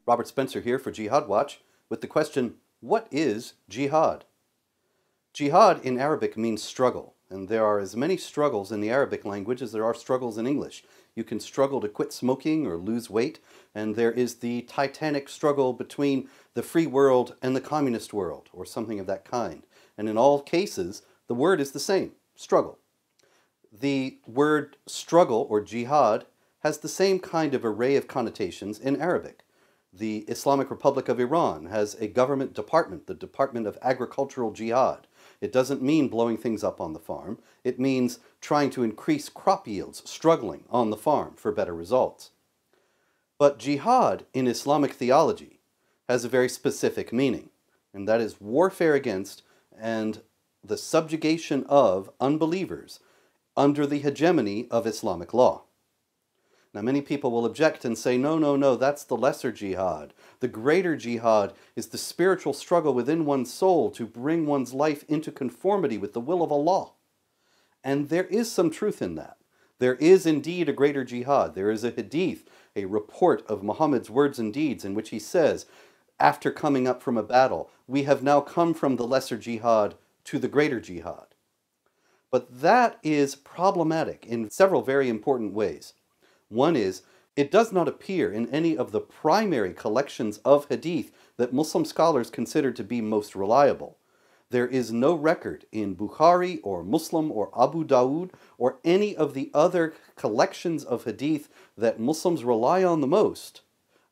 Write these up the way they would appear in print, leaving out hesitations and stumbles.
Robert Spencer here for Jihad Watch with the question, what is jihad? Jihad in Arabic means struggle, and there are as many struggles in the Arabic language as there are struggles in English. You can struggle to quit smoking or lose weight, and there is the titanic struggle between the free world and the communist world, or something of that kind. And in all cases, the word is the same, struggle. The word struggle, or jihad, has the same kind of array of connotations in Arabic. The Islamic Republic of Iran has a government department, the Department of Agricultural Jihad. It doesn't mean blowing things up on the farm. It means trying to increase crop yields, struggling on the farm for better results. But jihad in Islamic theology has a very specific meaning, and that is warfare against and the subjugation of unbelievers under the hegemony of Islamic law. Now, many people will object and say, no, that's the lesser jihad. The greater jihad is the spiritual struggle within one's soul to bring one's life into conformity with the will of Allah. And there is some truth in that. There is indeed a greater jihad. There is a hadith, a report of Muhammad's words and deeds in which he says, after coming up from a battle, we have now come from the lesser jihad to the greater jihad. But that is problematic in several very important ways. One is, it does not appear in any of the primary collections of hadith that Muslim scholars consider to be most reliable. There is no record in Bukhari or Muslim or Abu Dawud or any of the other collections of hadith that Muslims rely on the most.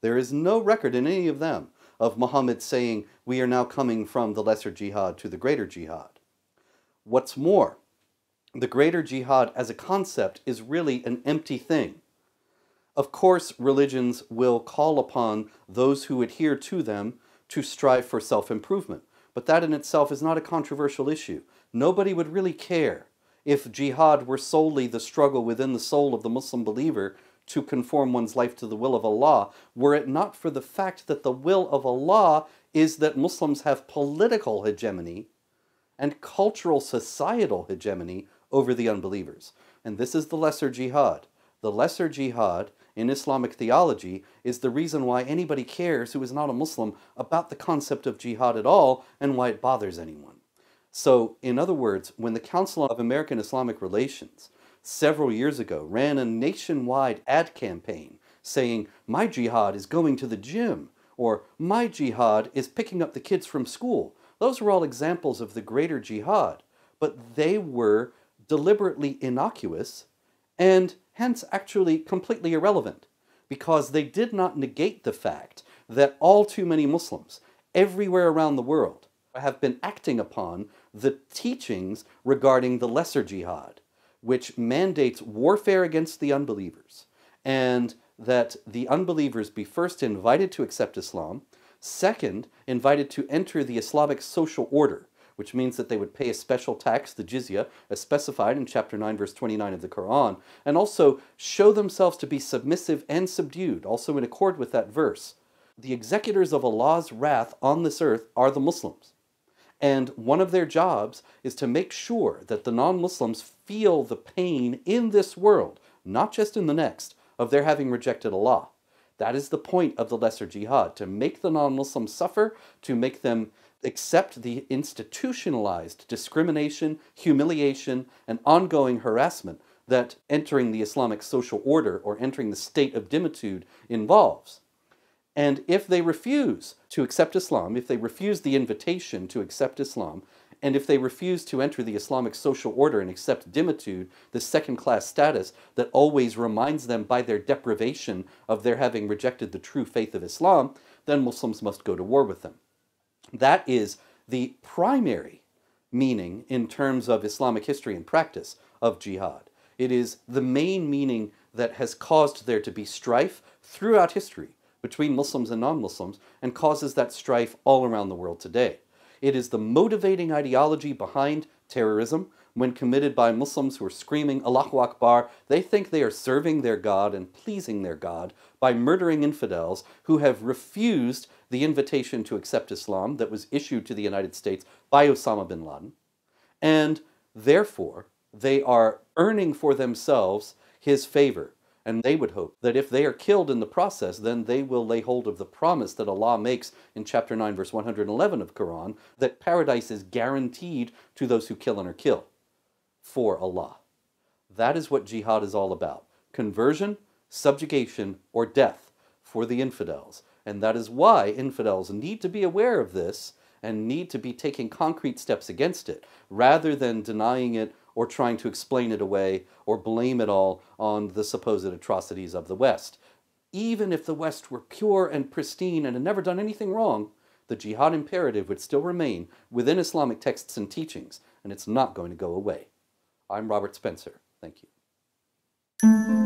There is no record in any of them of Muhammad saying, we are now coming from the lesser jihad to the greater jihad. What's more, the greater jihad as a concept is really an empty thing. Of course, religions will call upon those who adhere to them to strive for self-improvement, but that in itself is not a controversial issue. Nobody would really care if jihad were solely the struggle within the soul of the Muslim believer to conform one's life to the will of Allah, were it not for the fact that the will of Allah is that Muslims have political hegemony and cultural societal hegemony over the unbelievers. And this is the lesser jihad. The lesser jihad in Islamic theology is the reason why anybody cares who is not a Muslim about the concept of jihad at all and why it bothers anyone. So, in other words, when the Council of American Islamic Relations several years ago ran a nationwide ad campaign saying, my jihad is going to the gym, or my jihad is picking up the kids from school, those were all examples of the greater jihad, but they were deliberately innocuous and hence actually completely irrelevant, because they did not negate the fact that all too many Muslims everywhere around the world have been acting upon the teachings regarding the lesser jihad, which mandates warfare against the unbelievers, and that the unbelievers be first invited to accept Islam, second, invited to enter the Islamic social order, which means that they would pay a special tax, the jizya, as specified in chapter 9, verse 29 of the Quran, and also show themselves to be submissive and subdued, also in accord with that verse. The executors of Allah's wrath on this earth are the Muslims. And one of their jobs is to make sure that the non-Muslims feel the pain in this world, not just in the next, of their having rejected Allah. That is the point of the lesser jihad, to make the non-Muslims suffer, to make them accept the institutionalized discrimination, humiliation, and ongoing harassment that entering the Islamic social order or entering the state of dhimitude involves. And if they refuse to accept Islam, if they refuse the invitation to accept Islam, and if they refuse to enter the Islamic social order and accept dhimitude, the second-class status that always reminds them by their deprivation of their having rejected the true faith of Islam, then Muslims must go to war with them. That is the primary meaning in terms of Islamic history and practice of jihad. It is the main meaning that has caused there to be strife throughout history between Muslims and non-Muslims and causes that strife all around the world today. It is the motivating ideology behind terrorism. When committed by Muslims who are screaming Allahu Akbar, they think they are serving their God and pleasing their God by murdering infidels who have refused the invitation to accept Islam that was issued to the United States by Osama bin Laden. And Therefore, they are earning for themselves his favor. And they would hope that if they are killed in the process, then they will lay hold of the promise that Allah makes in chapter 9, verse 111 of Quran, that paradise is guaranteed to those who kill and are killed for Allah. That is what jihad is all about. Conversion, subjugation, or death for the infidels. And that is why infidels need to be aware of this and need to be taking concrete steps against it, rather than denying it or trying to explain it away or blame it all on the supposed atrocities of the West. Even if the West were pure and pristine and had never done anything wrong, the jihad imperative would still remain within Islamic texts and teachings, and it's not going to go away. I'm Robert Spencer. Thank you.